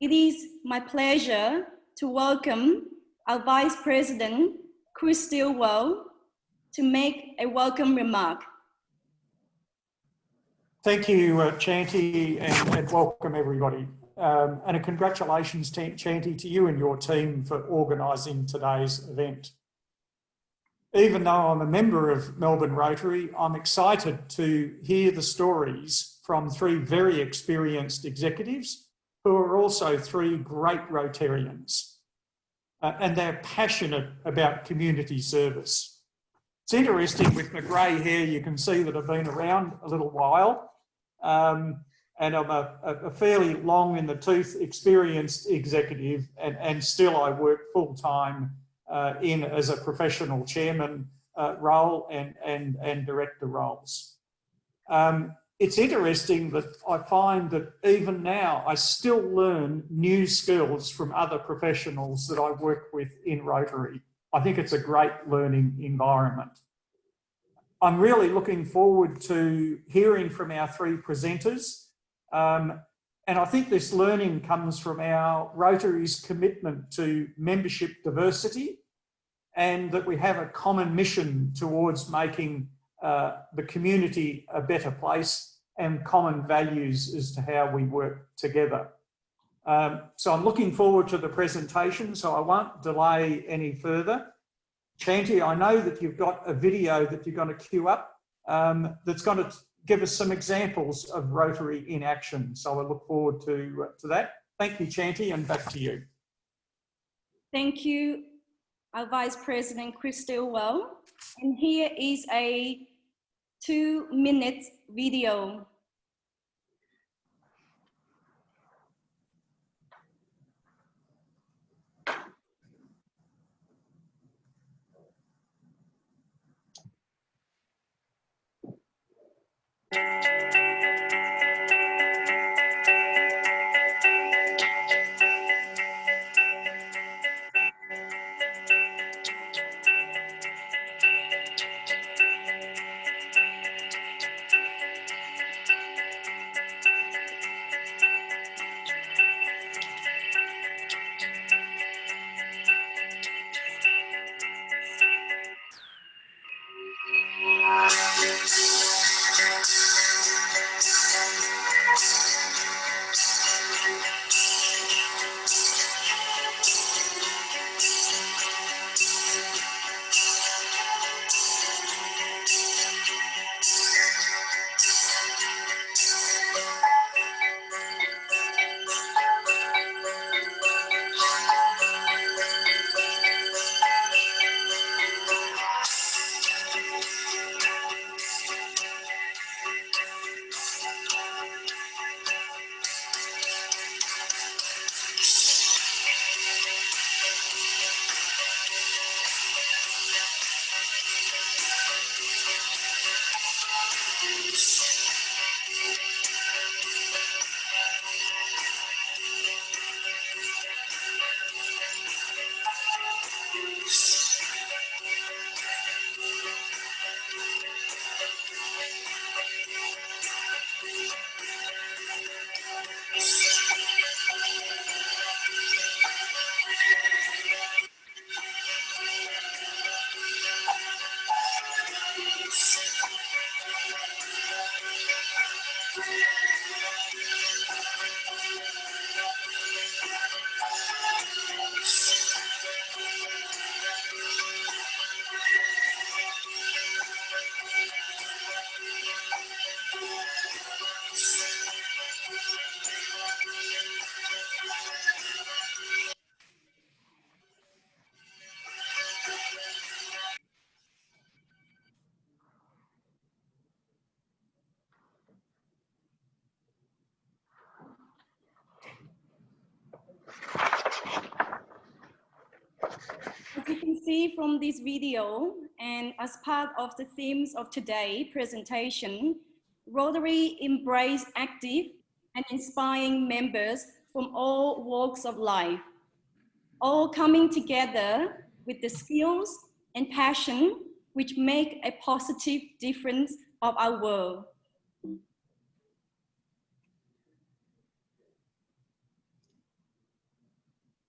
It is my pleasure to welcome our Vice President, Chris Stilwell, to make a welcome remark. Thank you, Chanty, and welcome everybody. And a congratulations, Chanty, to you and your team for organising today's event. Even though I'm a member of Melbourne Rotary, I'm excited to hear the stories from three very experienced executives who are also three great Rotarians. And they're passionate about community service. It's interesting, with my grey hair, you can see that I've been around a little while. And I'm a fairly long in the tooth experienced executive, and still I work full-time as a professional chairman role and director roles. It's interesting that I find that even now I still learn new skills from other professionals that I work with in Rotary. I think it's a great learning environment. I'm really looking forward to hearing from our three presenters. And I think this learning comes from our Rotary's commitment to membership diversity, and that we have a common mission towards making the community a better place, and common values as to how we work together. So I'm looking forward to the presentation, so I won't delay any further. Chanty, I know that you've got a video that you're going to queue up that's going to give us some examples of Rotary in action. So I look forward to that. Thank you, Chanty, and back to you. Thank you, our Vice President, Chris Stilwell. And here is a 2-minute video. As you can see from this video, and as part of the themes of today's presentation, Rotary embrace active and inspiring members from all walks of life, all coming together with the skills and passion which make a positive difference of our world.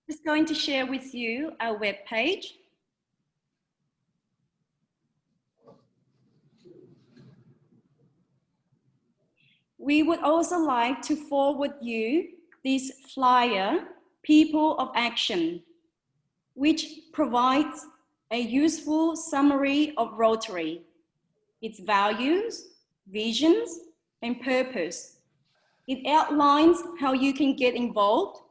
Just going to share with you our webpage. We would also like to forward you this flyer, People of Action, which provides a useful summary of Rotary, its values, visions, and purpose. It outlines how you can get involved,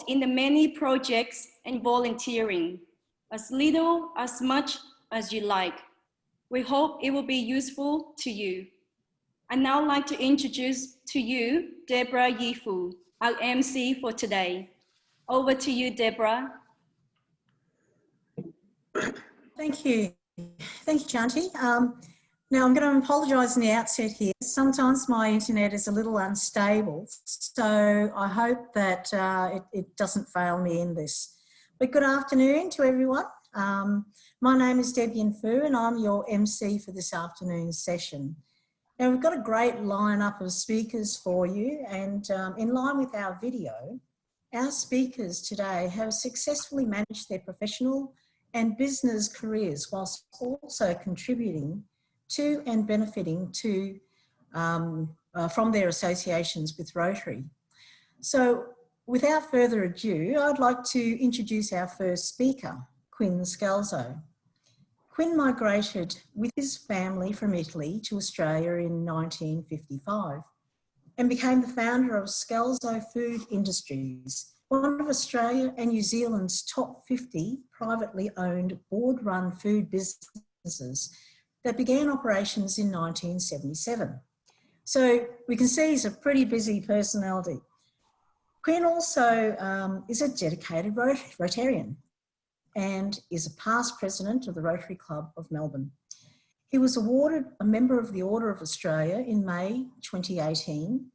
in the many projects and volunteering, as little, as much as you like. We hope it will be useful to you. I'd now like to introduce to you Deborah Yifu, our MC for today. Over to you, Deborah. Thank you. Thank you, Chanti. Now I'm going to apologise in the outset here. Sometimes my internet is a little unstable, so I hope that it doesn't fail me in this. But good afternoon to everyone. My name is Debian Fu and I'm your MC for this afternoon's session. Now we've got a great lineup of speakers for you, and in line with our video, our speakers today have successfully managed their professional and business careers whilst also contributing to and benefiting to, from their associations with Rotary. So without further ado, I'd like to introduce our first speaker, Quinn Scalzo. Quinn migrated with his family from Italy to Australia in 1955 and became the founder of Scalzo Food Industries, one of Australia and New Zealand's top 50 privately owned board-run food businesses that began operations in 1977. So we can see he's a pretty busy personality. Quinn also is a dedicated Rotarian and is a past president of the Rotary Club of Melbourne. He was awarded a member of the Order of Australia in May 2018,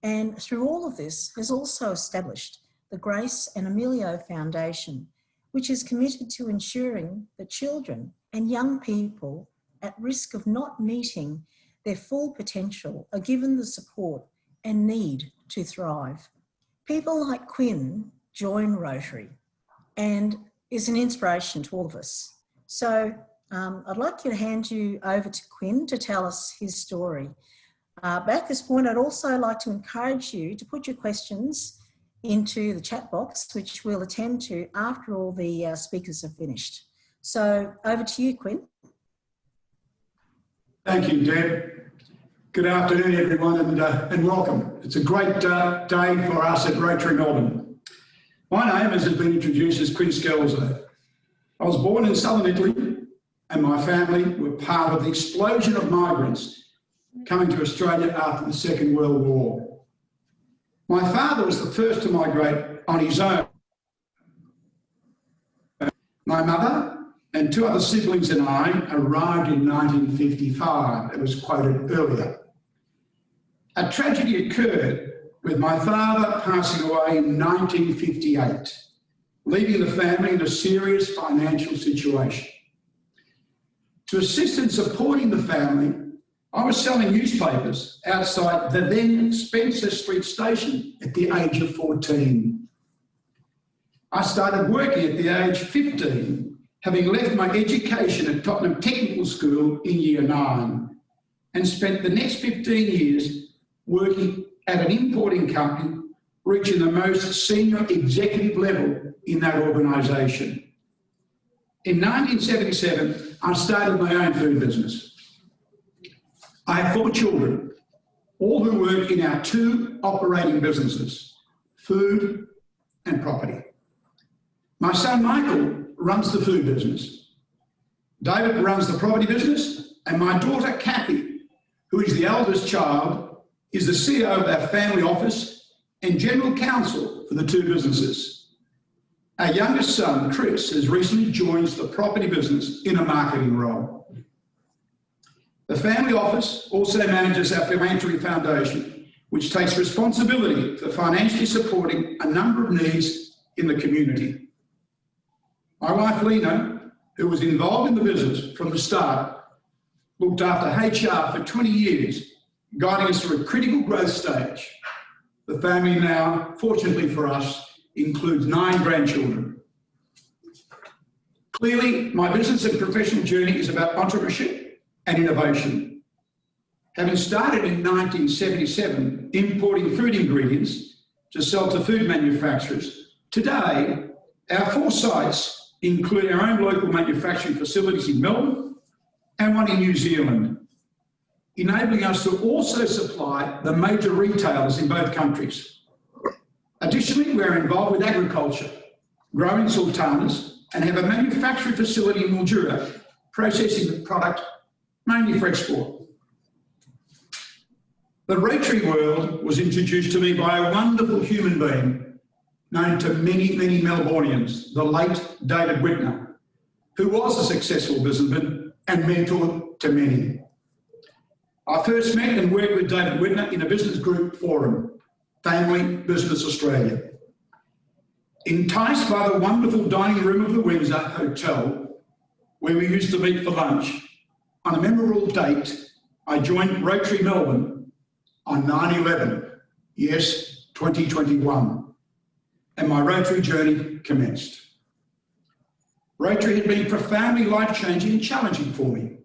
and through all of this has also established the Grace and Emilio Foundation, which is committed to ensuring that children and young people at risk of not meeting their full potential are given the support and need to thrive. People like Quinn join Rotary and is an inspiration to all of us. So I'd like to hand you over to Quinn to tell us his story. But at this point, I'd also like to encourage you to put your questions into the chat box, which we'll attend to after all the speakers have finished. So over to you, Quinn. Thank you, Deb. Good afternoon, everyone, and welcome. It's a great day for us at Rotary Melbourne. My name, as has been introduced, is Quinn Scalzo. I was born in southern Italy, and my family were part of the explosion of migrants coming to Australia after the Second World War. My father was the first to migrate on his own. My mother and two other siblings and I arrived in 1955. It was quoted earlier. A tragedy occurred with my father passing away in 1958, leaving the family in a serious financial situation. To assist in supporting the family, I was selling newspapers outside the then Spencer Street station at the age of 14. I started working at the age of 15, having left my education at Tottenham Technical School in Year 9, and spent the next 15 years working at an importing company, reaching the most senior executive level in that organisation. In 1977, I started my own food business. I have 4 children, all who work in our 2 operating businesses, food and property. My son Michael runs the food business. David runs the property business, and my daughter Kathy, who is the eldest child, is the CEO of our family office and general counsel for the 2 businesses. Our youngest son, Chris, has recently joined the property business in a marketing role. The family office also manages our philanthropy foundation, which takes responsibility for financially supporting a number of needs in the community. My wife, Lena, who was involved in the business from the start, looked after HR for 20 years, guiding us through a critical growth stage. The family now, fortunately for us, includes 9 grandchildren. Clearly, my business and professional journey is about entrepreneurship and innovation. Having started in 1977 importing food ingredients to sell to food manufacturers, today our 4 sites include our own local manufacturing facilities in Melbourne and one in New Zealand, enabling us to also supply the major retailers in both countries. Additionally, we're involved with agriculture, growing sultanas, and have a manufacturing facility in Mildura processing the product mainly for export. The Rotary world was introduced to me by a wonderful human being known to many, many Melbournians, the late David Whitner, who was a successful businessman and mentor to many. I first met and worked with David Whitner in a business group forum, Family Business Australia. Enticed by the wonderful dining room of the Windsor Hotel, where we used to meet for lunch, on a memorable date, I joined Rotary Melbourne on 9/11, yes, 2021, and my Rotary journey commenced. Rotary had been profoundly life-changing and challenging for me.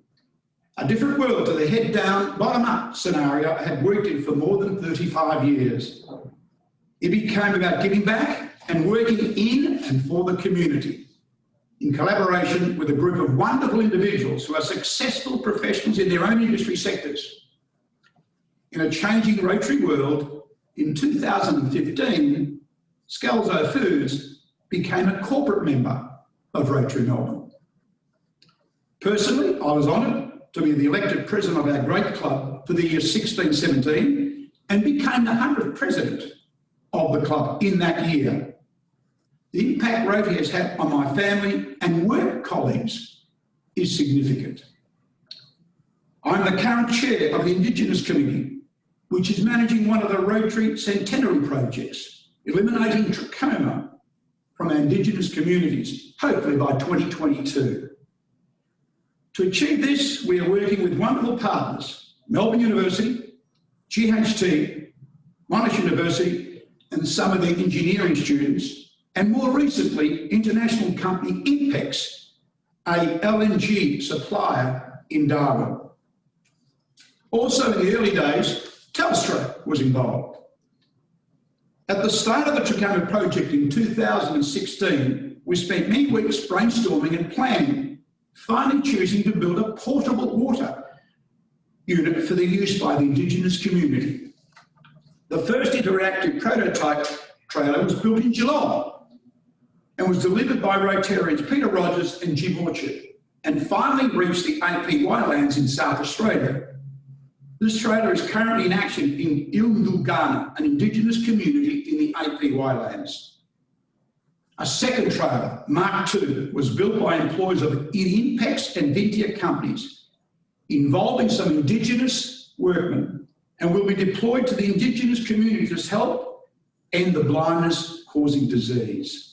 A different world to the head-down, bottom-up scenario I had worked in for more than 35 years. It became about giving back and working in and for the community, in collaboration with a group of wonderful individuals who are successful professionals in their own industry sectors. In a changing Rotary world, in 2015, Scalzo Foods became a corporate member of Rotary Melbourne. Personally, I was honoured to be the elected president of our great club for the year 16-17 and became the 100th president of the club in that year. The impact Rotary has had on my family and work colleagues is significant. I'm the current chair of the Indigenous Committee, which is managing one of the Rotary centenary projects, eliminating trachoma from our Indigenous communities, hopefully by 2022. To achieve this, we are working with wonderful partners, Melbourne University, GHT, Monash University, and some of their engineering students, and more recently, international company Impex, a LNG supplier in Darwin. Also in the early days, Telstra was involved. At the start of the Trachoma project in 2016, we spent many weeks brainstorming and planning, finally choosing to build a portable water unit for the use by the Indigenous community. The first interactive prototype trailer was built in Geelong and was delivered by Rotarians Peter Rogers and Jim Orchard, and finally reached the APY lands in South Australia. This trailer is currently in action in Ilndulgana, an Indigenous community in the APY lands. A second trailer, Mark II, was built by employees of Impex and Vintia companies, involving some Indigenous workmen, and will be deployed to the Indigenous communities to help end the blindness causing disease.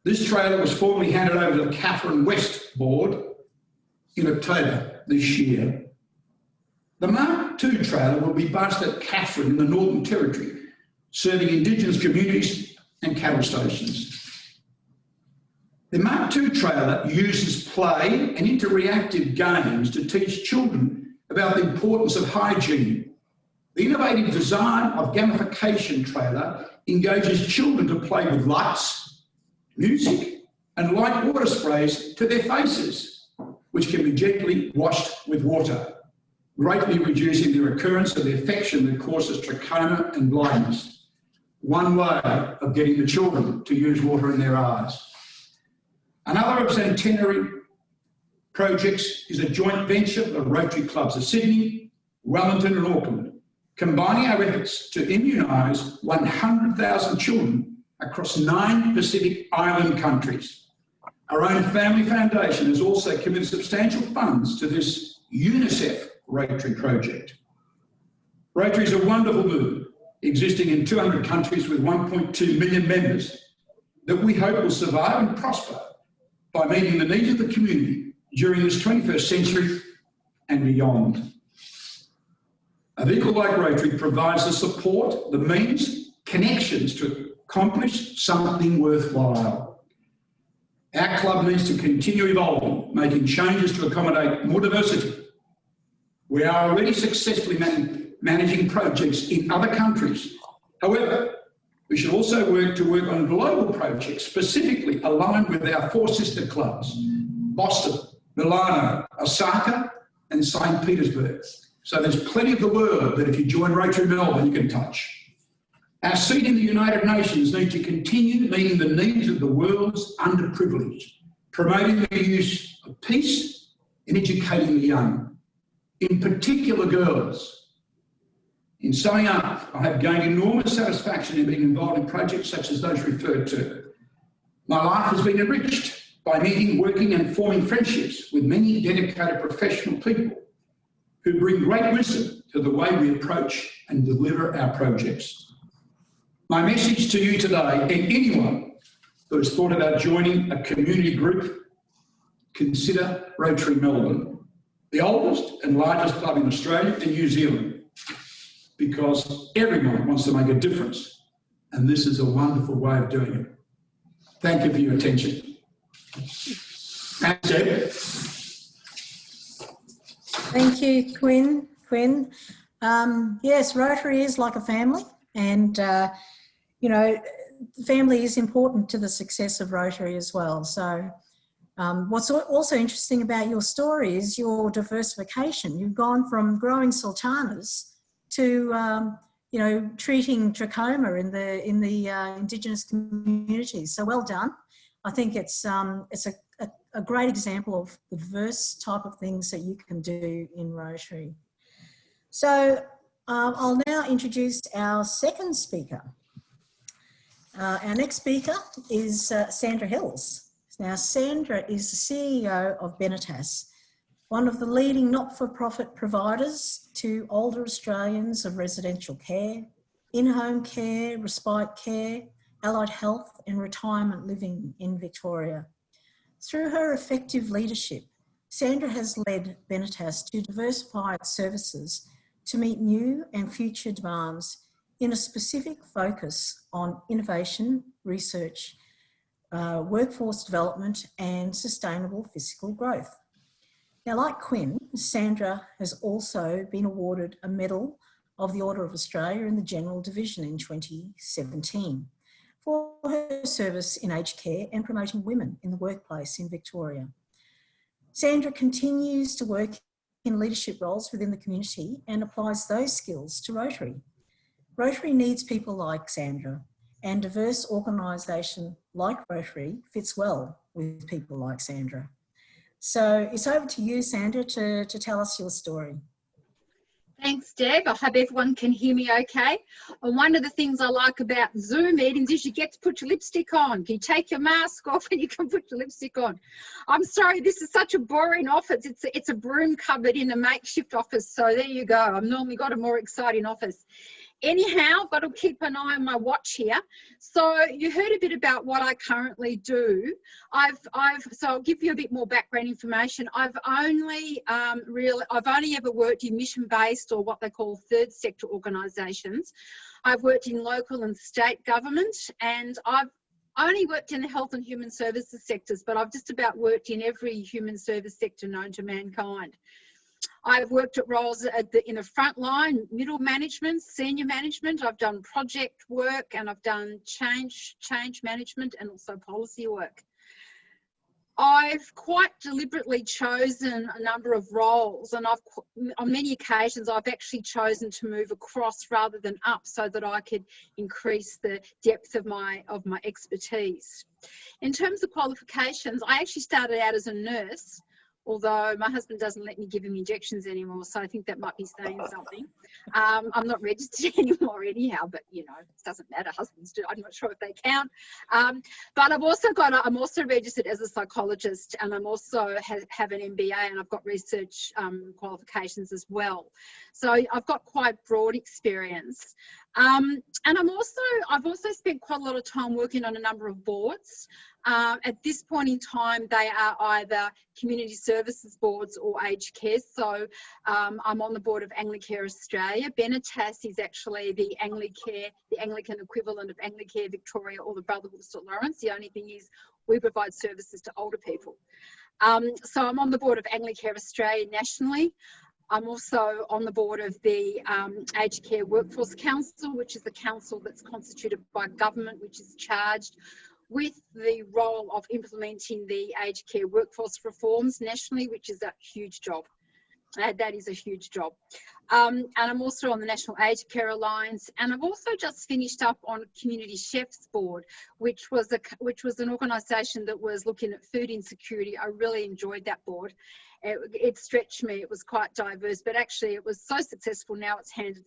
This trailer was formally handed over to the Catherine West board in October this year. The Mark II trailer will be based at Catherine in the Northern Territory, serving Indigenous communities and cattle stations. The Mark II trailer uses play and interactive games to teach children about the importance of hygiene. The innovative design of gamification trailer engages children to play with lights, music, and light water sprays to their faces, which can be gently washed with water, greatly reducing the recurrence of the infection that causes trachoma and blindness. One way of getting the children to use water in their eyes. Another of centenary projects is a joint venture of the Rotary Clubs of Sydney, Wellington and Auckland, combining our efforts to immunise 100,000 children across 9 Pacific Island countries. Our own family foundation has also committed substantial funds to this UNICEF Rotary project. Rotary is a wonderful movement existing in 200 countries with 1.2 million members that we hope will survive and prosper by meeting the needs of the community during this 21st century and beyond. A vehicle like Rotary provides the support, the means, connections to accomplish something worthwhile. Our club needs to continue evolving, making changes to accommodate more diversity. We are already successfully managing projects in other countries. However, we should also work on global projects specifically aligned with our 4 sister clubs, Boston, Milano, Osaka, and St. Petersburg. So there's plenty of the world that if you join Rotary Melbourne, you can touch. Our seat in the United Nations needs to continue meeting the needs of the world's underprivileged, promoting the use of peace and educating the young, in particular girls. In summing up, I have gained enormous satisfaction in being involved in projects such as those referred to. My life has been enriched by meeting, working and forming friendships with many dedicated professional people who bring great wisdom to the way we approach and deliver our projects. My message to you today, and anyone who has thought about joining a community group, consider Rotary Melbourne, the oldest and largest club in Australia and New Zealand, because everyone wants to make a difference, and this is a wonderful way of doing it. Thank you for your attention. Thanks, Deb. Thank you, Quinn. Yes, Rotary is like a family, and you know, family is important to the success of Rotary as well. So what's also interesting about your story is your diversification. You've gone from growing sultanas to you know, treating trachoma in the Indigenous communities. So well done. I think it's a great example of the diverse type of things that you can do in Rotary. So I'll now introduce our second speaker. Our next speaker is Sandra Hills. Now, Sandra is the CEO of Benetas, one of the leading not-for-profit providers to older Australians of residential care, in-home care, respite care, allied health and retirement living in Victoria. Through her effective leadership, Sandra has led Benetas to diversify its services to meet new and future demands in a specific focus on innovation, research, workforce development and sustainable physical growth. Now, like Quinn, Sandra has also been awarded a Medal of the Order of Australia in the General Division in 2017 for her service in aged care and promoting women in the workplace in Victoria. Sandra continues to work in leadership roles within the community and applies those skills to Rotary. Rotary needs people like Sandra, and diverse organisation like Rotary fits well with people like Sandra. So it's over to you, Sandra, to tell us your story. Thanks, Deb. I hope everyone can hear me okay. And one of the things I like about Zoom meetings is you get to put your lipstick on. You take your mask off and you can put your lipstick on. I'm sorry, this is such a boring office. It's a broom cupboard in a makeshift office. So there you go. I've normally got a more exciting office. Anyhow, I've got to keep an eye on my watch here. So you heard a bit about what I currently do. So I'll give you a bit more background information. I've only ever worked in mission-based or what they call third sector organisations. I've worked in local and state government, and I've only worked in the health and human services sectors, but I've just about worked in every human service sector known to mankind. I've worked at roles in the front line, middle management, senior management. I've done project work and I've done change management and also policy work. I've quite deliberately chosen a number of roles, and on many occasions I've actually chosen to move across rather than up so that I could increase the depth of my expertise. In terms of qualifications, I actually started out as a nurse, although my husband doesn't let me give him injections anymore, so I think that might be saying something. I'm not registered anymore anyhow, but you know, it doesn't matter, husbands do, I'm not sure if they count. But I'm also registered as a psychologist, and I'm also have an MBA, and I've got research qualifications as well. So I've got quite broad experience. And I've also spent quite a lot of time working on a number of boards. At this point in time, they are either community services boards or aged care. So I'm on the board of Anglicare Australia. Benetas is actually the Anglican equivalent of Anglicare Victoria or the Brotherhood of St Lawrence. The only thing is we provide services to older people. So I'm on the board of Anglicare Australia nationally. I'm also on the board of the Aged Care Workforce Council, which is the council that's constituted by government, which is charged with the role of implementing the aged care workforce reforms nationally, which is a huge job. That is a huge job. And I'm also on the National Aged Care Alliance, and I've also just finished up on Community Chefs Board, which was an organisation that was looking at food insecurity. I really enjoyed that board. It stretched me. It was quite diverse, but actually it was so successful. Now it's handed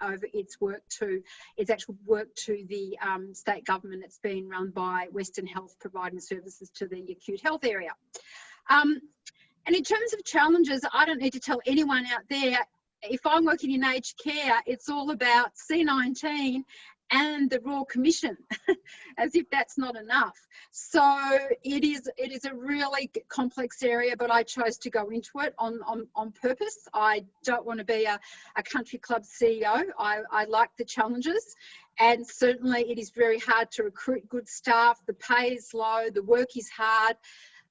over its actual work to the state government. It's being run by Western Health, providing services to the acute health area. And in terms of challenges, I don't need to tell anyone out there, if I'm working in aged care, it's all about C19 and the Royal Commission, as if that's not enough. So it is a really complex area, but I chose to go into it on purpose. I don't want to be a country club CEO. I like the challenges, and certainly it is very hard to recruit good staff. The pay is low, the work is hard.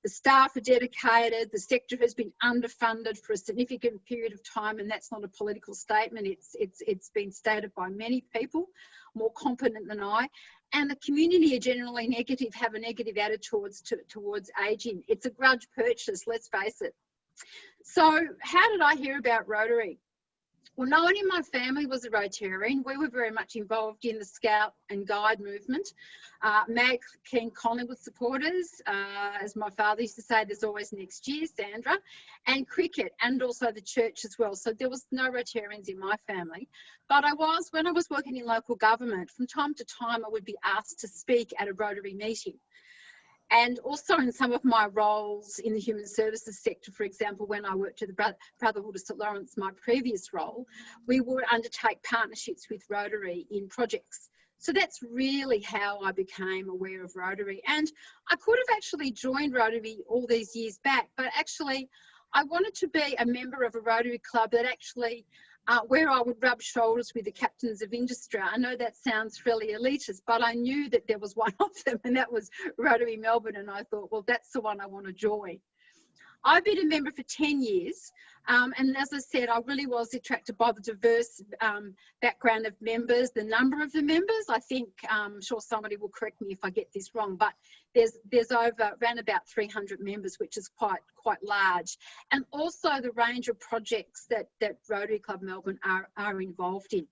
The staff are dedicated, the sector has been underfunded for a significant period of time, and that's not a political statement. It's been stated by many people, more competent than I. And the community are generally negative, have a negative attitude towards ageing. It's a grudge purchase, let's face it. So how did I hear about Rotary? Well, no one in my family was a Rotarian. We were very much involved in the Scout and Guide movement. Mag Keen Collingwood supporters, as my father used to say, there's always next year, Sandra, and cricket, and also the church as well. So there was no Rotarians in my family. But when I was working in local government, from time to time I would be asked to speak at a Rotary meeting. And also in some of my roles in the human services sector, for example, when I worked at the Brotherhood of St Lawrence, my previous role, we would undertake partnerships with Rotary in projects. So that's really how I became aware of Rotary. And I could have actually joined Rotary all these years back, but actually I wanted to be a member of a Rotary club that actually where I would rub shoulders with the captains of industry. I know that sounds fairly elitist, but I knew that there was one of them, and that was Rotary Melbourne, and I thought, well, that's the one I want to join. I've been a member for 10 years, and as I said, I really was attracted by the diverse background of members, the number of the members. I think, I'm sure somebody will correct me if I get this wrong, but there's around about 300 members, which is quite large, and also the range of projects that Rotary Club Melbourne are involved in.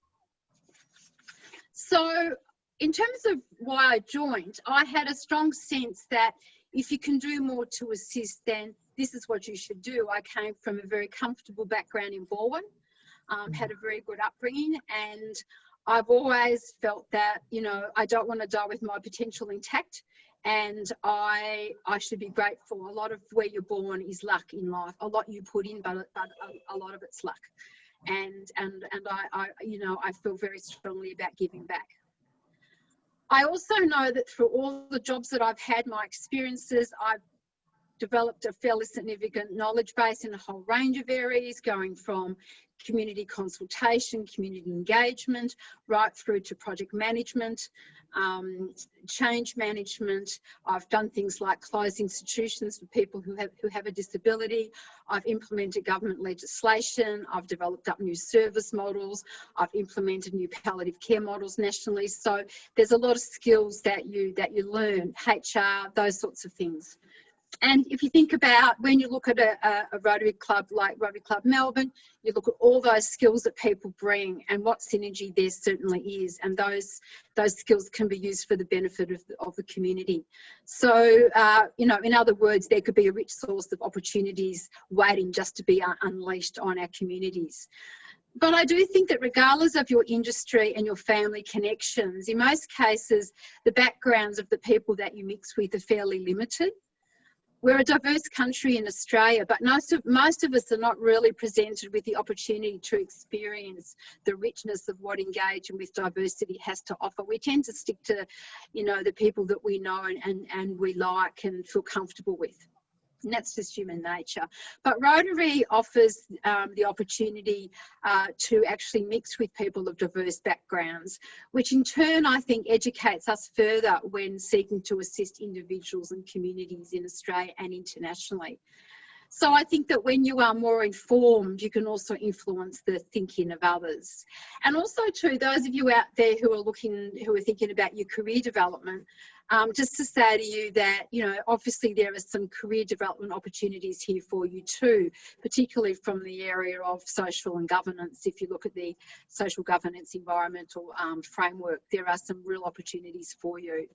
So in terms of why I joined, I had a strong sense that if you can do more to assist, then this is what you should do. I came from a very comfortable background in Balwyn, had a very good upbringing, and I've always felt that, you know, I don't want to die with my potential intact, and I should be grateful. A lot of where you're born is luck in life. A lot you put in, but a lot of it's luck. And I feel very strongly about giving back. I also know that through all the jobs that I've had, my experiences, I've developed a fairly significant knowledge base in a whole range of areas, going from community consultation, community engagement, right through to project management, change management. I've done things like closed institutions for people who have a disability. I've implemented government legislation. I've developed up new service models. I've implemented new palliative care models nationally. So there's a lot of skills that you learn, HR, those sorts of things. And if you think about when you look at a Rotary Club like Rotary Club Melbourne, you look at all those skills that people bring and what synergy there certainly is, and those skills can be used for the benefit of the community. So, you know, in other words, there could be a rich source of opportunities waiting just to be unleashed on our communities. But I do think that regardless of your industry and your family connections, in most cases, the backgrounds of the people that you mix with are fairly limited. We're a diverse country in Australia, but most of us are not really presented with the opportunity to experience the richness of what engaging with diversity has to offer. We tend to stick to, you know, the people that we know and we like and feel comfortable with. And that's just human nature. But Rotary offers the opportunity to actually mix with people of diverse backgrounds, which in turn I think educates us further when seeking to assist individuals and communities in Australia and internationally. So I think that when you are more informed, you can also influence the thinking of others. And also to those of you out there who are thinking about your career development, just to say to you that, you know, obviously there are some career development opportunities here for you too, particularly from the area of social and governance. If you look at the social governance environmental framework, there are some real opportunities for you.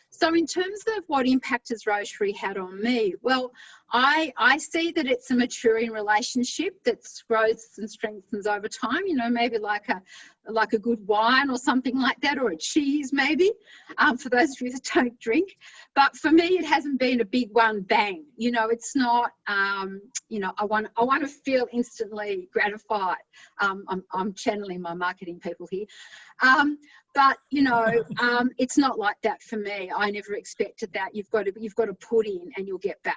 So in terms of what impact has Rotary had on me, well, I see that it's a maturing relationship that grows and strengthens over time, you know, maybe like a good wine or something like that, or a cheese maybe, for those of you that don't drink. But for me, it hasn't been a big one bang. You know, it's not, you know, I want to feel instantly gratified. I'm channeling my marketing people here. But you know, it's not like that for me. I never expected that. You've got to put in and you'll get back.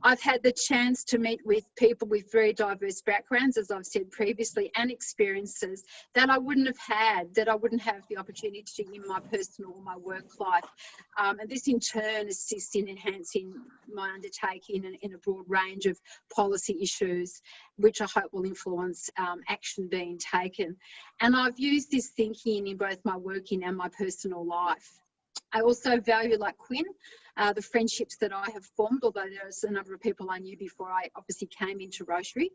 I've had the chance to meet with people with very diverse backgrounds, as I've said previously, and experiences that I wouldn't have had, that I wouldn't have the opportunity to in my personal or my work life. And this in turn assists in enhancing my undertaking in a broad range of policy issues, which I hope will influence action being taken. And I've used this thinking in both my working and my personal life. I also value, like Quinn, the friendships that I have formed, although there's a number of people I knew before I obviously came into Rotary.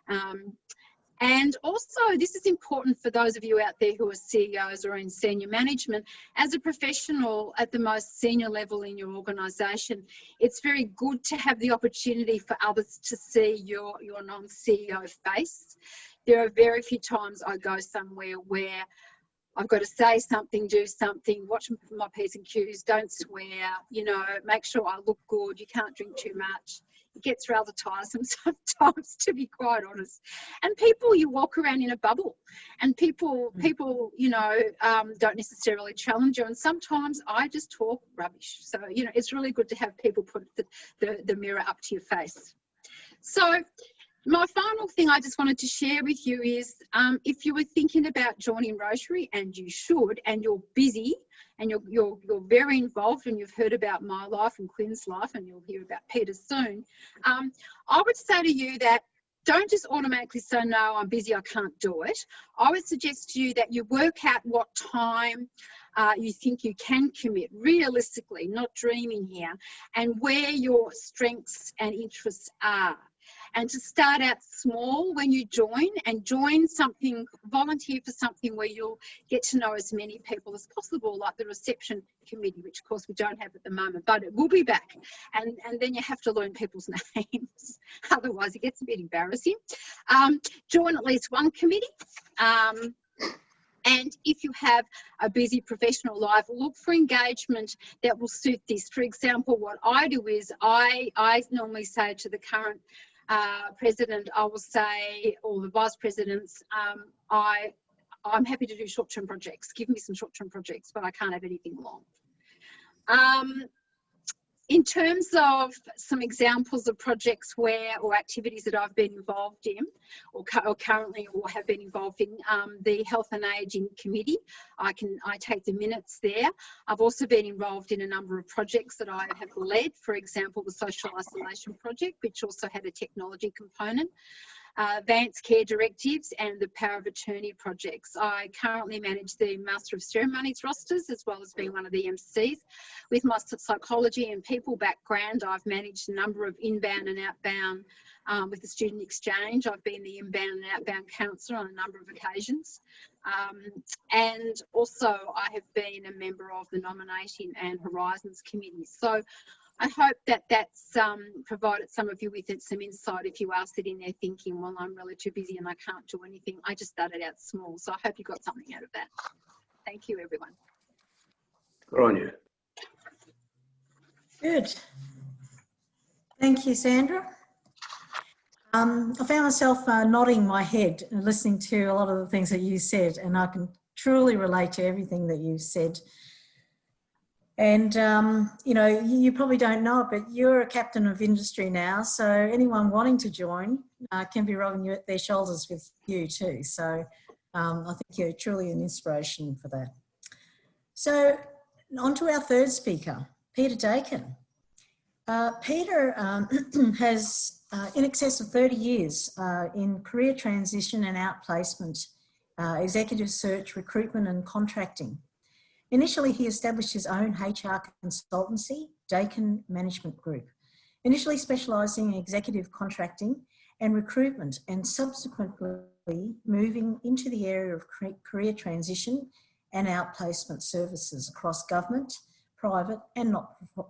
And also, this is important for those of you out there who are CEOs or in senior management. As a professional at the most senior level in your organisation, it's very good to have the opportunity for others to see your non-CEO face. There are very few times I go somewhere where I've got to say something, do something, watch my P's and Q's, don't swear, you know, make sure I look good, you can't drink too much. It gets rather tiresome sometimes, to be quite honest. And people, you walk around in a bubble, and people, you know, don't necessarily challenge you. And sometimes I just talk rubbish. So, you know, it's really good to have people put the mirror up to your face. So, my final thing I just wanted to share with you is if you were thinking about joining Rotary, and you should, and you're busy and you're very involved, and you've heard about my life and Quinn's life, and you'll hear about Peter's soon, I would say to you that don't just automatically say, no, I'm busy, I can't do it. I would suggest to you that you work out what time you think you can commit realistically, not dreaming here, and where your strengths and interests are. And to start out small when you join, and join something, volunteer for something where you'll get to know as many people as possible, like the reception committee, which of course we don't have at the moment, but it will be back. And then you have to learn people's names, otherwise it gets a bit embarrassing. Join at least one committee. And if you have a busy professional life, look for engagement that will suit this. For example, what I do is I normally say to the current president, I will say, or the vice presidents, I'm happy to do short-term projects. Give me some short-term projects, but I can't have anything long. In terms of some examples of projects or activities that I've been involved in, or currently or have been involved in, the Health and Ageing Committee, I take the minutes there. I've also been involved in a number of projects that I have led, for example, the Social Isolation Project, which also had a technology component. Advanced Care Directives and the Power of Attorney projects. I currently manage the Master of Ceremonies rosters, as well as being one of the MCs. With my psychology and people background, I've managed a number of inbound and outbound with the Student Exchange. I've been the inbound and outbound counsellor on a number of occasions. And also I have been a member of the Nominating and Horizons Committee. So I hope that that's provided some of you with some insight if you are sitting there thinking, well, I'm really too busy and I can't do anything. I just started out small, so I hope you got something out of that. Thank you, everyone. Good on you. Good. Thank you, Sandra. I found myself nodding my head and listening to a lot of the things that you said, and I can truly relate to everything that you said. And, you know, you probably don't know it, but you're a captain of industry now, so anyone wanting to join can be rubbing their shoulders with you too. So I think you're truly an inspiration for that. So on to our third speaker, Peter Dakin. Peter has in excess of 30 years in career transition and outplacement, executive search, recruitment and contracting. Initially, he established his own HR consultancy, Dakin Management Group, initially specialising in executive contracting and recruitment, and subsequently moving into the area of career transition and outplacement services across government, private and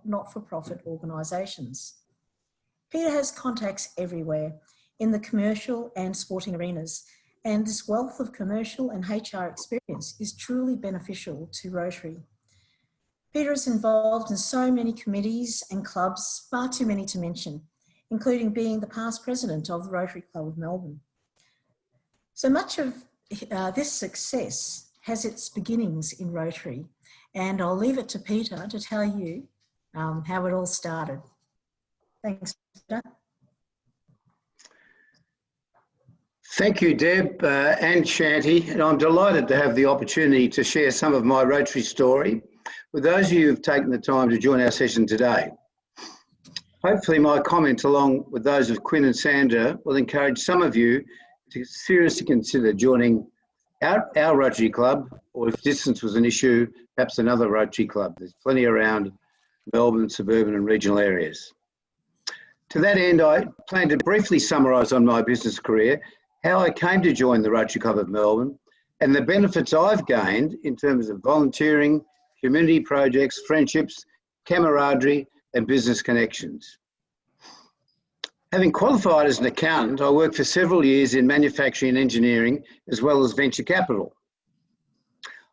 not-for-profit organisations. Peter has contacts everywhere in the commercial and sporting arenas, and this wealth of commercial and HR experience is truly beneficial to Rotary. Peter is involved in so many committees and clubs, far too many to mention, including being the past president of the Rotary Club of Melbourne. So much of this success has its beginnings in Rotary, and I'll leave it to Peter to tell you how it all started. Thanks, Peter. Thank you, Deb and Shanti, and I'm delighted to have the opportunity to share some of my Rotary story with those of you who've taken the time to join our session today. Hopefully my comments, along with those of Quinn and Sandra, will encourage some of you to seriously consider joining our Rotary Club, or if distance was an issue, perhaps another Rotary Club. There's plenty around Melbourne, suburban and regional areas. To that end, I plan to briefly summarise on my business career how I came to join the Rotary Club of Melbourne and the benefits I've gained in terms of volunteering, community projects, friendships, camaraderie and business connections. Having qualified as an accountant, I worked for several years in manufacturing and engineering as well as venture capital.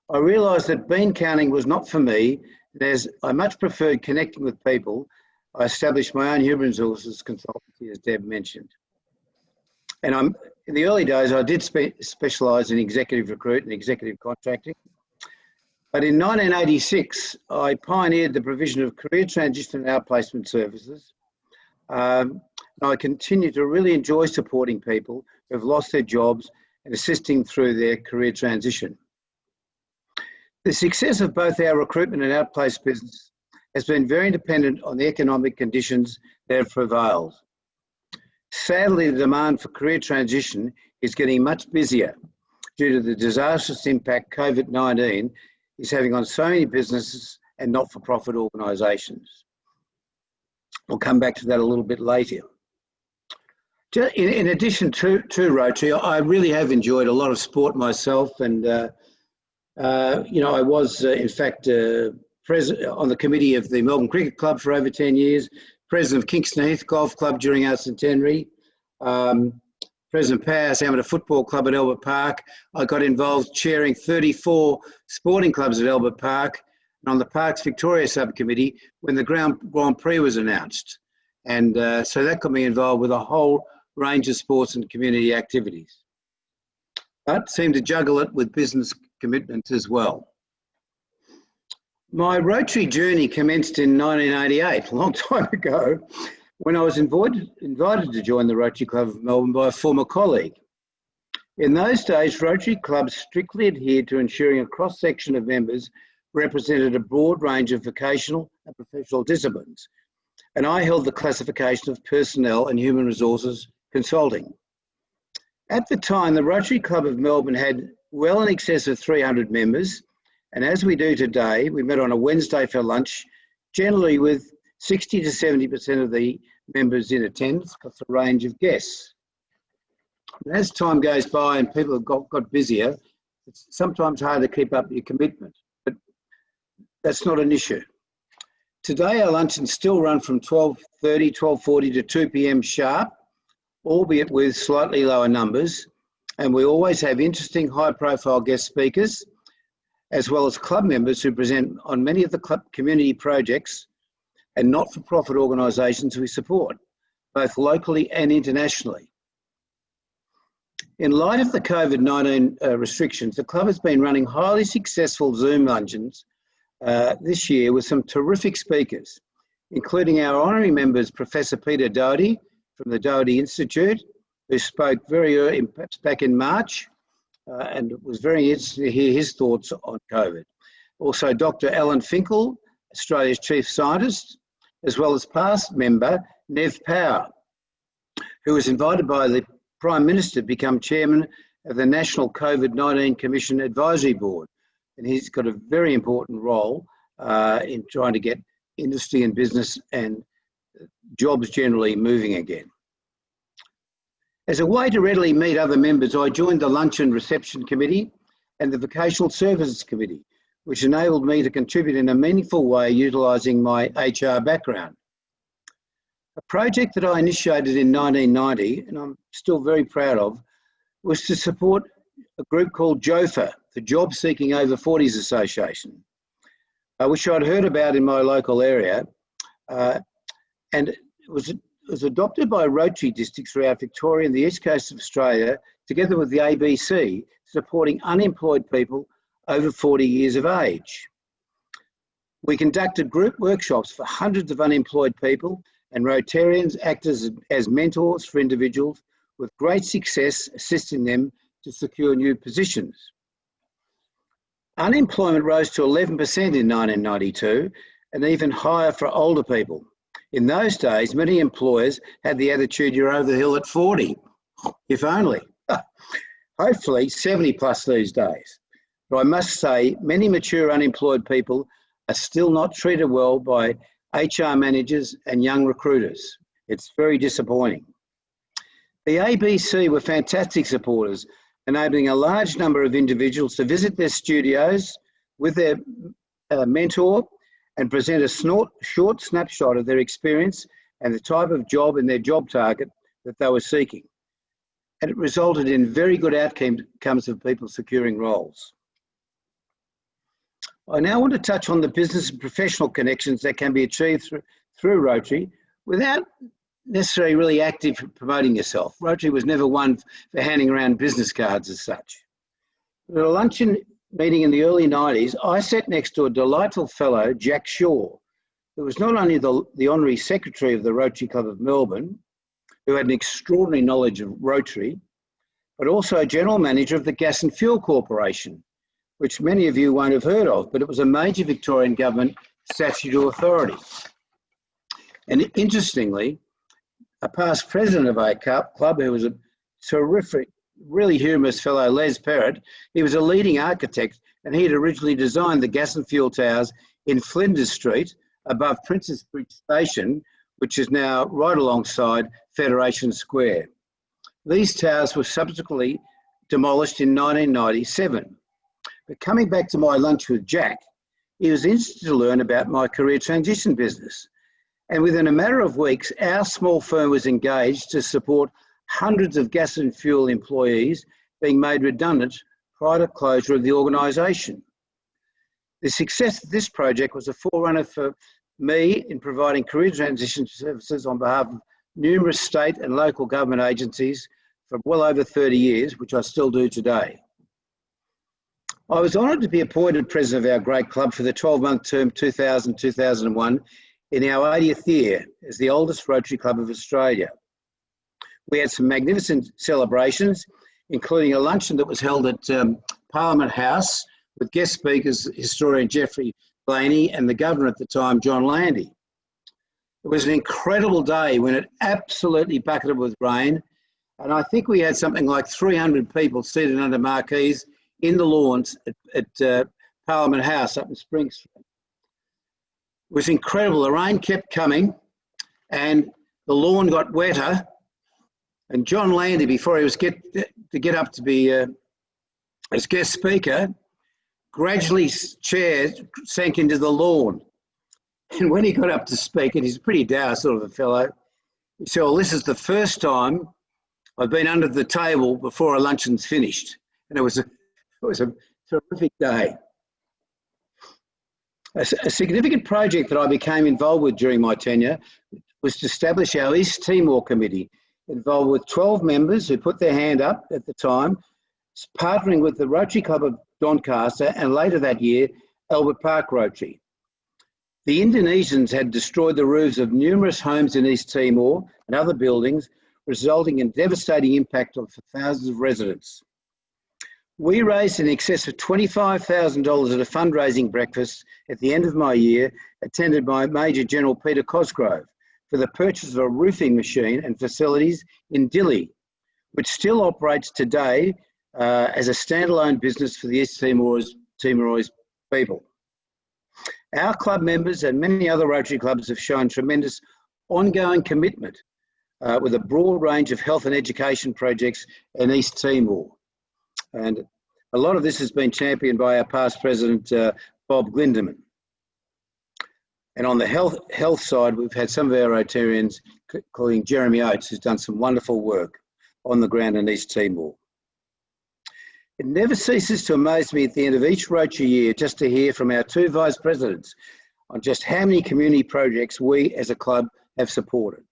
I realised that bean counting was not for me, and as I much preferred connecting with people, I established my own human resources consultancy, as Deb mentioned. And in the early days, I did specialise in executive recruit and executive contracting. But in 1986, I pioneered the provision of career transition and outplacement services. And I continue to really enjoy supporting people who have lost their jobs and assisting through their career transition. The success of both our recruitment and outplaced business has been very dependent on the economic conditions that have prevailed. Sadly, the demand for career transition is getting much busier due to the disastrous impact COVID-19 is having on so many businesses and not-for-profit organisations. We'll come back to that a little bit later. In addition to Rotary, I really have enjoyed a lot of sport myself, and you know, I was in fact on the committee of the Melbourne Cricket Club for over 10 years, president of Kingston Heath Golf Club during our centenary, president of Powerhouse Amateur Football Club at Albert Park. I got involved chairing 34 sporting clubs at Albert Park, and on the Parks Victoria subcommittee when the Grand Prix was announced. And so that got me involved with a whole range of sports and community activities, but seemed to juggle it with business commitments as well. My Rotary journey commenced in 1988, a long time ago, when I was invited to join the Rotary Club of Melbourne by a former colleague. In those days, Rotary clubs strictly adhered to ensuring a cross-section of members represented a broad range of vocational and professional disciplines, and I held the classification of personnel and human resources consulting. At the time, the Rotary Club of Melbourne had well in excess of 300 members, and as we do today, we met on a Wednesday for lunch, generally with 60 to 70% of the members in attendance, plus a range of guests. And as time goes by and people have got busier, it's sometimes hard to keep up your commitment, but that's not an issue. Today, our luncheons still run from 12:30, 12:40 to 2 p.m. sharp, albeit with slightly lower numbers, and we always have interesting high-profile guest speakers, as well as club members who present on many of the club community projects and not-for-profit organisations we support. both locally and internationally. In light of the COVID-19 restrictions, the club has been running highly successful Zoom luncheons this year with some terrific speakers, including our honorary members, Professor Peter Doherty from the Doherty Institute, who spoke very early, perhaps back in March, and it was very interesting to hear his thoughts on COVID. Also, Dr. Alan Finkel, Australia's Chief Scientist, as well as past member Nev Power, who was invited by the Prime Minister to become Chairman of the National COVID-19 Commission Advisory Board. And he's got a very important role in trying to get industry and business and jobs generally moving again. As a way to readily meet other members, I joined the Luncheon Reception Committee and the Vocational Services Committee, which enabled me to contribute in a meaningful way utilising my HR background. A project that I initiated in 1990, and I'm still very proud of, was to support a group called JOFA, the Job Seeking Over 40s Association, which I'd heard about in my local area, and it was adopted by Rotary districts throughout Victoria and the east coast of Australia, together with the ABC, supporting unemployed people over 40 years of age. We conducted group workshops for hundreds of unemployed people, and Rotarians acted as mentors for individuals with great success, assisting them to secure new positions. Unemployment rose to 11% in 1992 and even higher for older people. In those days, many employers had the attitude you're over the hill at 40, if only. Hopefully 70 plus these days. But I must say, many mature unemployed people are still not treated well by HR managers and young recruiters. It's very disappointing. The ABC were fantastic supporters, enabling a large number of individuals to visit their studios with their mentor and present a short snapshot of their experience and the type of job and their job target that they were seeking. And it resulted in very good outcomes of people securing roles. I now want to touch on the business and professional connections that can be achieved through Rotary without necessarily really active promoting yourself. Rotary was never one for handing around business cards as such. At a luncheon meeting in the early 90s, I sat next to a delightful fellow, Jack Shaw, who was not only the Honorary Secretary of the Rotary Club of Melbourne, who had an extraordinary knowledge of Rotary, but also General Manager of the Gas and Fuel Corporation, which many of you won't have heard of, but it was a major Victorian government statutory authority. And interestingly, a past president of our club, who was a terrific, really humorous fellow, Les Perrott, he was a leading architect, and he had originally designed the gas and fuel towers in Flinders Street above Princess Bridge Station, which is now right alongside Federation Square. These towers were subsequently demolished in 1997. But coming back to my lunch with Jack, he was interested to learn about my career transition business. And within a matter of weeks, our small firm was engaged to support hundreds of gas and fuel employees being made redundant prior to closure of the organisation. The success of this project was a forerunner for me in providing career transition services on behalf of numerous state and local government agencies for well over 30 years, which I still do today. I was honoured to be appointed president of our great club for the 12-month term 2000-2001 in our 80th year as the oldest Rotary Club of Australia. We had some magnificent celebrations, including a luncheon that was held at Parliament House with guest speakers, historian Geoffrey Blaney and the Governor at the time, John Landy. It was an incredible day when it absolutely bucketed with rain, and I think we had something like 300 people seated under marquees in the lawns at Parliament House up in Spring Street. It was incredible. The rain kept coming and the lawn got wetter, and John Landy, before he was get up to be as guest speaker, gradually his chair sank into the lawn. And when he got up to speak, and he's a pretty dour sort of a fellow, he said, well, this is the first time I've been under the table before a luncheon's finished. And it was a terrific day. A significant project that I became involved with during my tenure, was to establish our East Timor Committee, involved with 12 members who put their hand up at the time, partnering with the Rotary Club of Doncaster and later that year, Albert Park Rotary. The Indonesians had destroyed the roofs of numerous homes in East Timor and other buildings, resulting in devastating impact for thousands of residents. We raised in excess of $25,000 at a fundraising breakfast at the end of my year, attended by Major General Peter Cosgrove, for the purchase of a roofing machine and facilities in Dili, which still operates today as a standalone business for the East Timorese people. Our club members and many other Rotary clubs have shown tremendous ongoing commitment with a broad range of health and education projects in East Timor. And a lot of this has been championed by our past president, Bob Glindeman. And on the health side, we've had some of our Rotarians, including Jeremy Oates, who's done some wonderful work on the ground in East Timor. It never ceases to amaze me at the end of each Rotary year just to hear from our two vice presidents on just how many community projects we as a club have supported.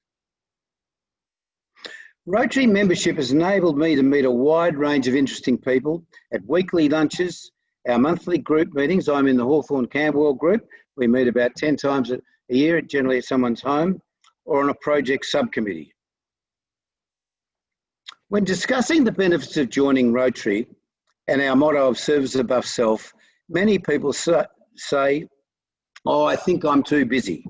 Rotary membership has enabled me to meet a wide range of interesting people at weekly lunches, our monthly group meetings. I'm in the Hawthorne-Camberwell group. We meet about 10 times a year, generally at someone's home, or on a project subcommittee. When discussing the benefits of joining Rotary and our motto of service above self, many people say, oh, I think I'm too busy.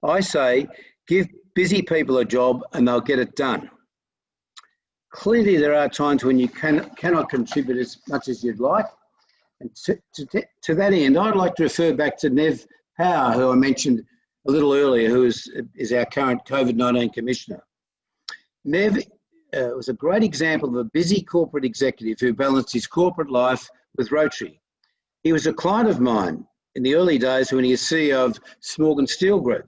I say, give busy people a job and they'll get it done. Clearly, there are times when you cannot contribute as much as you'd like. And to that end, I'd like to refer back to Nev Power, who I mentioned a little earlier, who is our current COVID-19 Commissioner. Nev was a great example of a busy corporate executive who balanced his corporate life with Rotary. He was a client of mine in the early days when he was CEO of Smorgon Steel Group,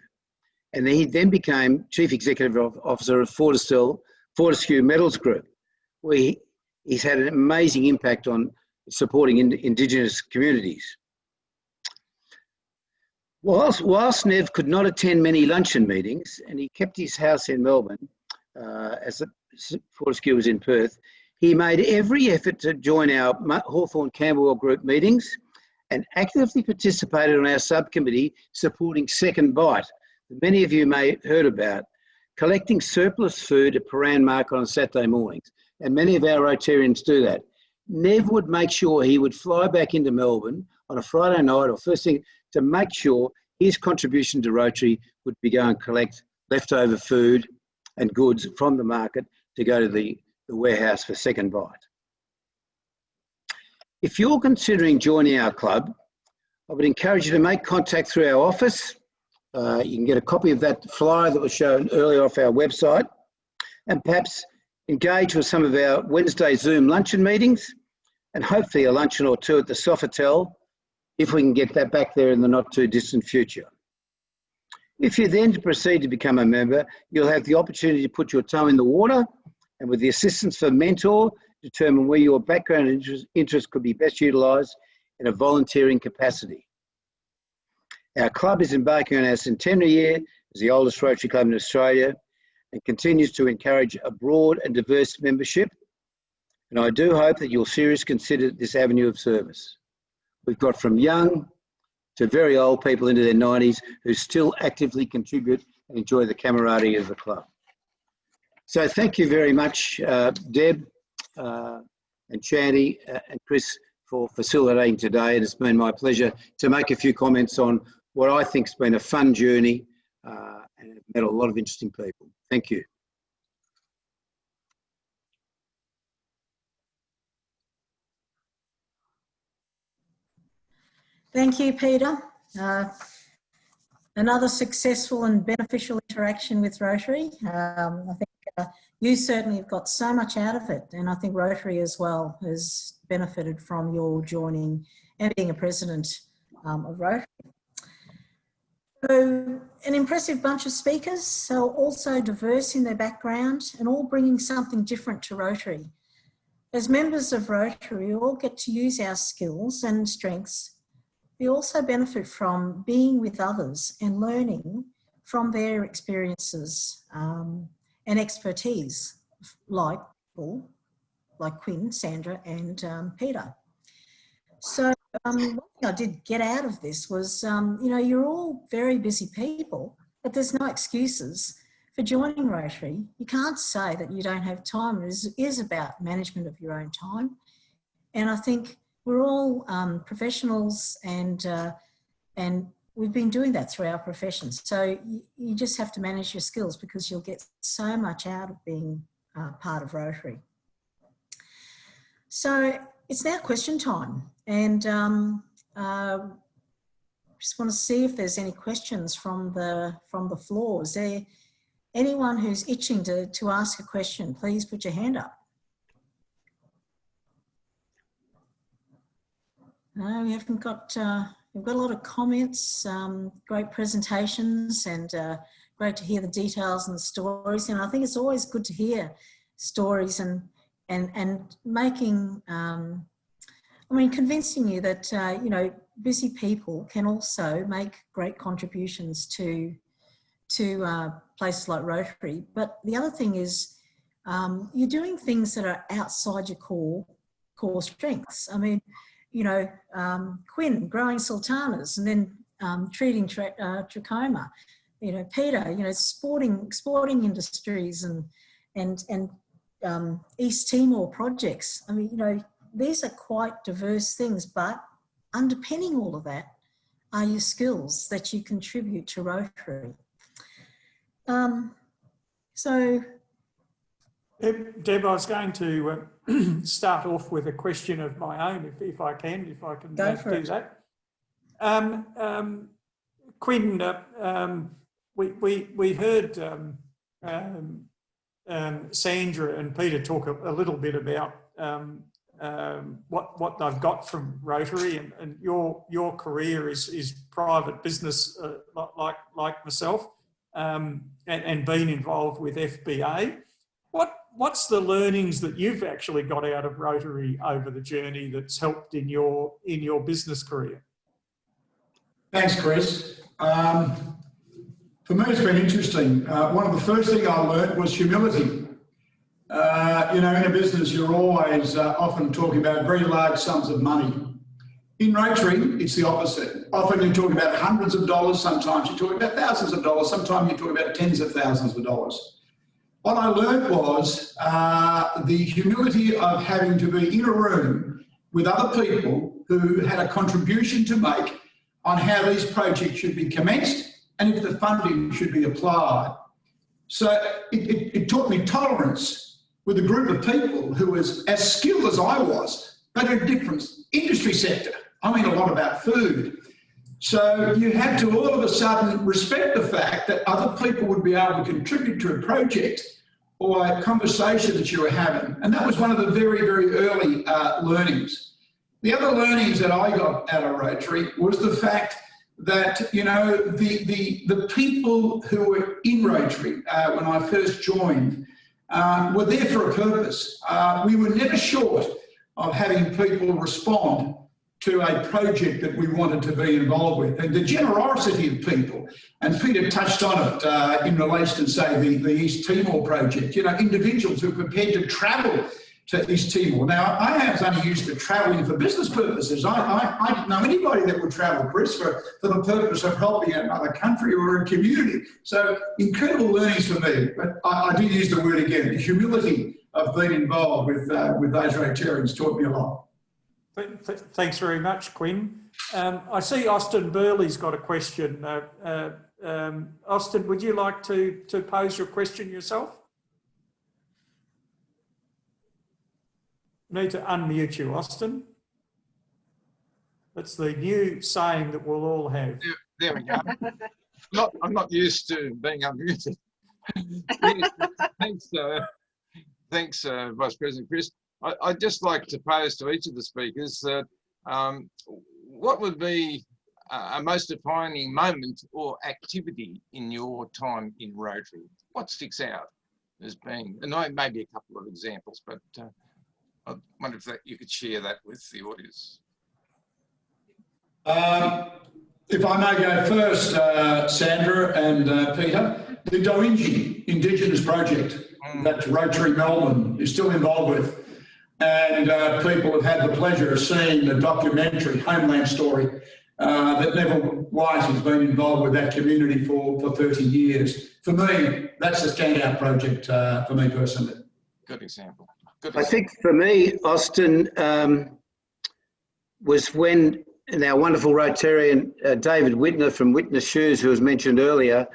and he then became Chief Executive Officer of Fortescue Metals Group, where he's had an amazing impact on supporting Indigenous communities. Whilst Nev could not attend many luncheon meetings, and he kept his house in Melbourne, as Fortescue was in Perth, he made every effort to join our Hawthorne-Camberwell group meetings and actively participated on our subcommittee supporting Second Bite, that many of you may have heard about, collecting surplus food at Paran Market on Saturday mornings. And many of our Rotarians do that. Nev would make sure he would fly back into Melbourne on a Friday night or first thing to make sure his contribution to Rotary would be go and collect leftover food and goods from the market to go to the warehouse for Second Bite. If you're considering joining our club, I would encourage you to make contact through our office. You can get a copy of that flyer that was shown earlier off our website, and perhaps engage with some of our Wednesday Zoom luncheon meetings, and hopefully a luncheon or two at the Sofitel, if we can get that back there in the not too distant future. If you then proceed to become a member, you'll have the opportunity to put your toe in the water, and with the assistance of a mentor, determine where your background and interest could be best utilised in a volunteering capacity. Our club is embarking on our centenary year as the oldest Rotary Club in Australia and continues to encourage a broad and diverse membership. And I do hope that you'll seriously consider this avenue of service. We've got from young to very old people into their 90s who still actively contribute and enjoy the camaraderie of the club. So thank you very much, Deb and Shanti and Chris for facilitating today. And it's been my pleasure to make a few comments on what I think has been a fun journey and I've met a lot of interesting people. Thank you. Thank you, Peter. Another successful and beneficial interaction with Rotary. I think you certainly have got so much out of it, and I think Rotary as well has benefited from your joining and being a president of Rotary. So, an impressive bunch of speakers, so also diverse in their background and all bringing something different to Rotary. As members of Rotary, we all get to use our skills and strengths. We also benefit from being with others and learning from their experiences and expertise, like people like Quinn, Sandra, and Peter. So one thing I did get out of this was, you know, you're all very busy people, but there's no excuses for joining Rotary. You can't say that you don't have time. It is about management of your own time. And I think we're all professionals, and we've been doing that through our professions. So you just have to manage your skills, because you'll get so much out of being part of Rotary. So it's now question time, and just want to see if there's any questions from the floor. Is there anyone who's itching to ask a question? Please put your hand up. No, we haven't got. We've got a lot of comments, great presentations, and great to hear the details and the stories. And I think it's always good to hear stories and making, I mean, convincing you that, you know, busy people can also make great contributions to places like Rotary. But the other thing is, you're doing things that are outside your core strengths. I mean, you know, Quinn growing sultanas and then treating trachoma. You know, Peter, you know, sporting industries and East Timor projects. I mean, you know, these are quite diverse things, but underpinning all of that are your skills that you contribute to Rotary. So, Deb, I was going to start off with a question of my own, if I can do that. Quinn, we heard Sandra and Peter talk a little bit about what they've got from Rotary, and your career is private business, like myself, and been involved with FBA. What's the learnings that you've actually got out of Rotary over the journey that's helped in your business career? Thanks, Chris. For me, it's been interesting. One of the first things I learned was humility. You know, in a business, you're always often talking about very large sums of money. In Rotary, it's the opposite. Often you're talking about hundreds of dollars, sometimes you're talking about thousands of dollars, sometimes you're talking about tens of thousands of dollars. What I learned was the humility of having to be in a room with other people who had a contribution to make on how these projects should be commenced and if the funding should be applied. So it taught me tolerance with a group of people who was as skilled as I was, but in a different industry sector. I mean, a lot about food. So you had to all of a sudden respect the fact that other people would be able to contribute to a project or a conversation that you were having. And that was one of the very, very early learnings. The other learnings that I got out of Rotary was the fact that, you know, the people who were in Rotary when I first joined were there for a purpose. We were never short of having people respond to a project that we wanted to be involved with. And the generosity of people, and Peter touched on it in relation to, say, the East Timor project, you know, individuals who are prepared to travel to East Timor. Now, I was only used to travelling for business purposes. I didn't know anybody that would travel, Chris, for the purpose of helping another country or a community. So incredible learnings for me. But I do use the word again, the humility of being involved with those Rotarians taught me a lot. Thanks very much, Quinn. I see Austin Burley's got a question. Austin, would you like to pose your question yourself? Need to unmute you, Austin. That's the new saying that we'll all have. There we go. I'm not used to being unmuted. Thanks, Vice President Chris. I'd just like to pose to each of the speakers that what would be a most defining moment or activity in your time in Rotary? What sticks out as being, and maybe a couple of examples, but I wonder if you could share that with the audience. If I may go first, Sandra and Peter, the Doinji Indigenous project that Rotary Melbourne is still involved with, and people have had the pleasure of seeing the documentary Homeland Story that Neville White has been involved with that community for 30 years. For me, that's a standout project for me personally. Good example. I think for me, Austin, was when our wonderful Rotarian David Whitner from Whitner Shoes, who was mentioned earlier,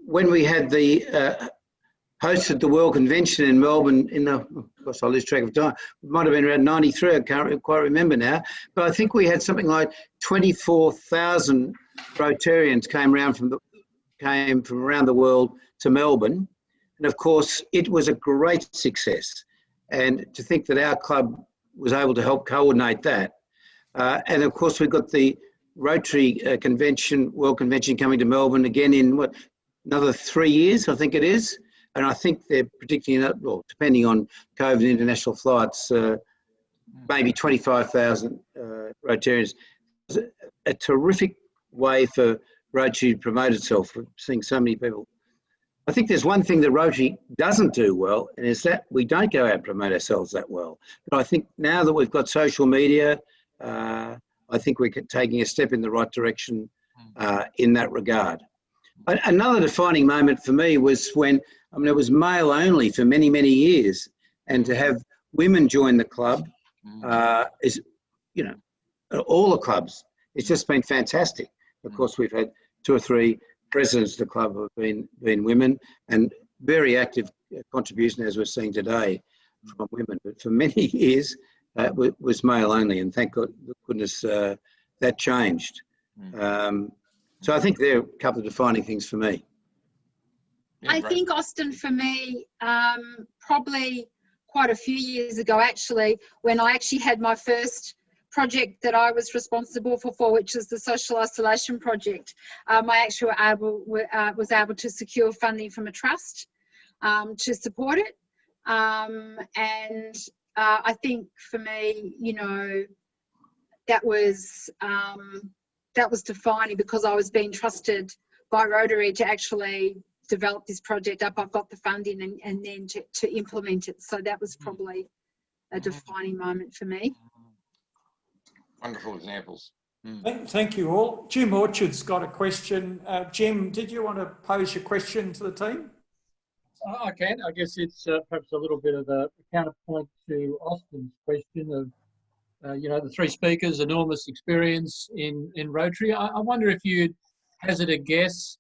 when we had hosted the World Convention in Melbourne of course I lose track of time, it might have been around 93, I can't quite remember now, but I think we had something like 24,000 Rotarians came from around the world to Melbourne. And of course, it was a great success. And to think that our club was able to help coordinate that. And of course, we've got the Rotary World Convention coming to Melbourne again in another 3 years, I think it is. And I think they're predicting, well, depending on COVID and international flights, maybe 25,000 Rotarians. It's a terrific way for Rotary to promote itself. We're seeing so many people. I think there's one thing that Rotary doesn't do well, and it's that we don't go out and promote ourselves that well. But I think now that we've got social media, I think we're taking a step in the right direction in that regard. Another defining moment for me was when, it was male only for many, many years, and to have women join the club is, all the clubs, it's just been fantastic. Of course, we've had 2 or 3 presidents of the club who have been women, and very active contribution, as we're seeing today, from women. But for many years, it was male only, and thank goodness that changed. So I think there are a couple of defining things for me. I think, Austin, for me, probably quite a few years ago, actually, when I actually had my first project that I was responsible for, which is the social isolation project, I actually was able to secure funding from a trust to support it. And I think for me, that was defining, because I was being trusted by Rotary to actually develop this project up. I've got the funding and then to implement it. So that was probably a defining moment for me. Wonderful examples. Thank you all. Jim Orchard's got a question. Jim, did you want to pose your question to the team? I can. I guess it's perhaps a little bit of a counterpoint to Austin's question of, the 3 speakers, enormous experience in Rotary. I wonder if you'd hazard a guess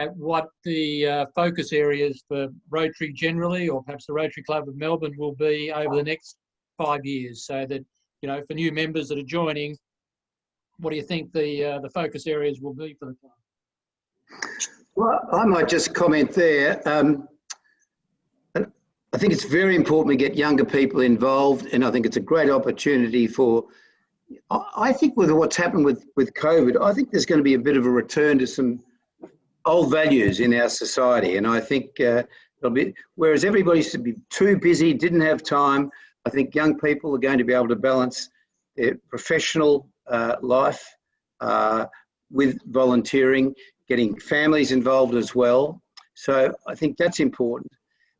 at what the focus areas for Rotary generally, or perhaps the Rotary Club of Melbourne, will be over the next 5 years, so that, for new members that are joining, what do you think the focus areas will be for the club? Well, I might just comment there. I think it's very important we get younger people involved, and I think it's a great opportunity for, I think with what's happened with COVID, I think there's going to be a bit of a return to some old values in our society. And I think whereas everybody used to be too busy, didn't have time, I think young people are going to be able to balance their professional life with volunteering, getting families involved as well. So I think that's important.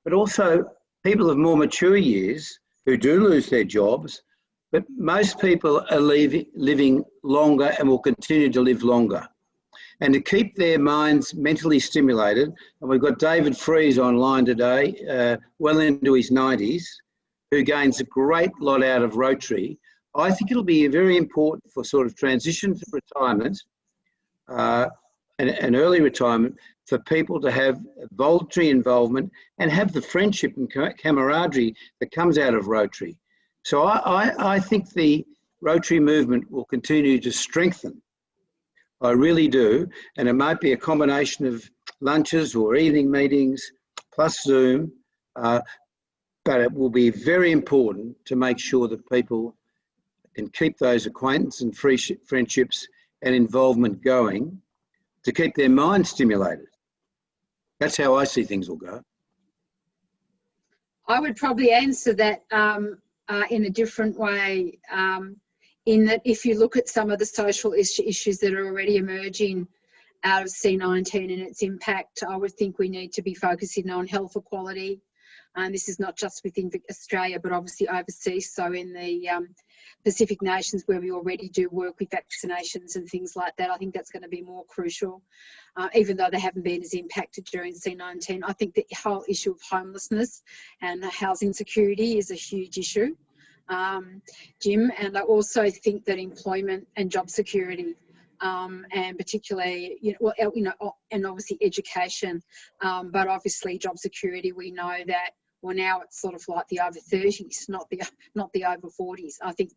But also people of more mature years who do lose their jobs, but most people are living longer and will continue to live longer. And to keep their minds mentally stimulated, and we've got David Freeze online today, well into his 90s, who gains a great lot out of Rotary. I think it'll be very important for sort of transition to retirement, and early retirement, for people to have voluntary involvement and have the friendship and camaraderie that comes out of Rotary. So I think the Rotary movement will continue to strengthen. I really do. And it might be a combination of lunches or evening meetings plus Zoom, but it will be very important to make sure that people can keep those acquaintances and friendships and involvement going to keep their mind stimulated. That's how I see things will go. I would probably answer that in a different way. in that if you look at some of the social issues that are already emerging out of C19 and its impact, I would think we need to be focusing on health equality. And this is not just within Australia, but obviously overseas. So in the Pacific nations where we already do work with vaccinations and things like that, I think that's going to be more crucial, even though they haven't been as impacted during C19. I think the whole issue of homelessness and housing security is a huge issue, Jim. And I also think that employment and job security, and particularly, and obviously education, but obviously job security, we know that, well, now it's sort of like the over 30s, not the over 40s. I think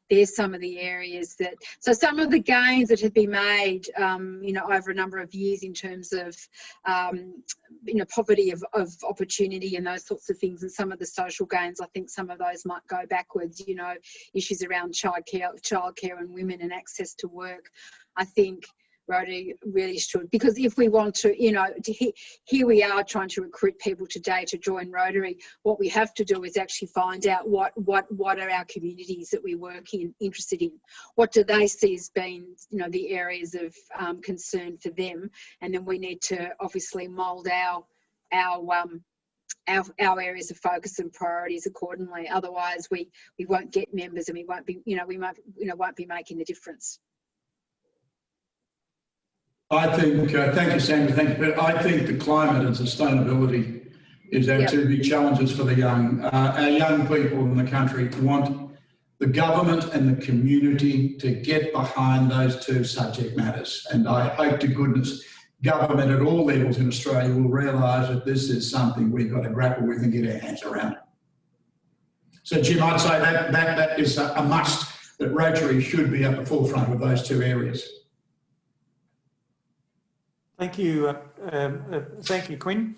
there's some of the areas that, so some of the gains that have been made, over a number of years in terms of, poverty of opportunity and those sorts of things, and some of the social gains, I think some of those might go backwards, issues around childcare and women and access to work. I think Rotary really should, because if we want to, here we are trying to recruit people today to join Rotary. What we have to do is actually find out what are our communities that we work in interested in. What do they see as being, the areas of concern for them, and then we need to obviously mould our areas of focus and priorities accordingly. Otherwise, we won't get members, and we won't be, won't be making the difference. I think, thank you, Sandra, thank you, but I think the climate and sustainability is our two big challenges for the young. Our young people in the country want the government and the community to get behind those two subject matters. And I hope to goodness government at all levels in Australia will realise that this is something we've got to grapple with and get our hands around. So, Jim, I'd say that is a must, that Rotary should be at the forefront of those two areas. Thank you, Quinn.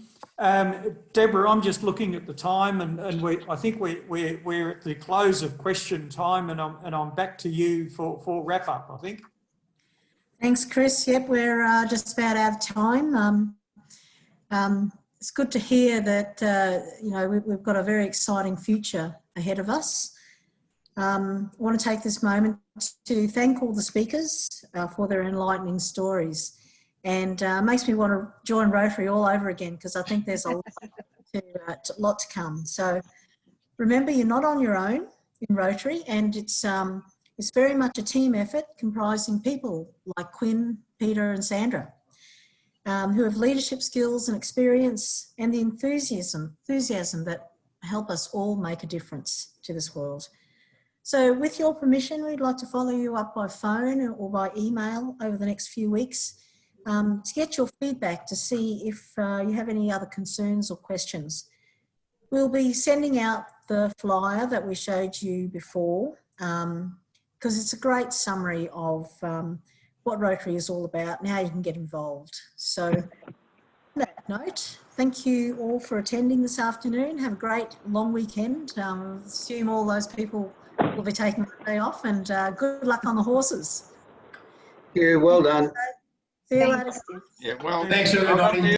Deborah, I'm just looking at the time, and I think we're at the close of question time, and I'm back to you for wrap up, I think. Thanks, Chris. Yep, we're just about out of time. It's good to hear that we've got a very exciting future ahead of us. I want to take this moment to thank all the speakers for their enlightening stories. And makes me want to join Rotary all over again, because I think there's a lot to come. So remember, you're not on your own in Rotary, and it's very much a team effort comprising people like Quinn, Peter and Sandra, who have leadership skills and experience and the enthusiasm that help us all make a difference to this world. So with your permission, we'd like to follow you up by phone or by email over the next few weeks, to get your feedback, to see if you have any other concerns or questions. We'll be sending out the flyer that we showed you before, because it's a great summary of what Rotary is all about and how you can get involved. So on that note, thank you all for attending this afternoon. Have a great long weekend. Assume all those people will be taking the day off, and good luck on the horses. Yeah, well done. See you later. Yeah, well, Thanks, everybody.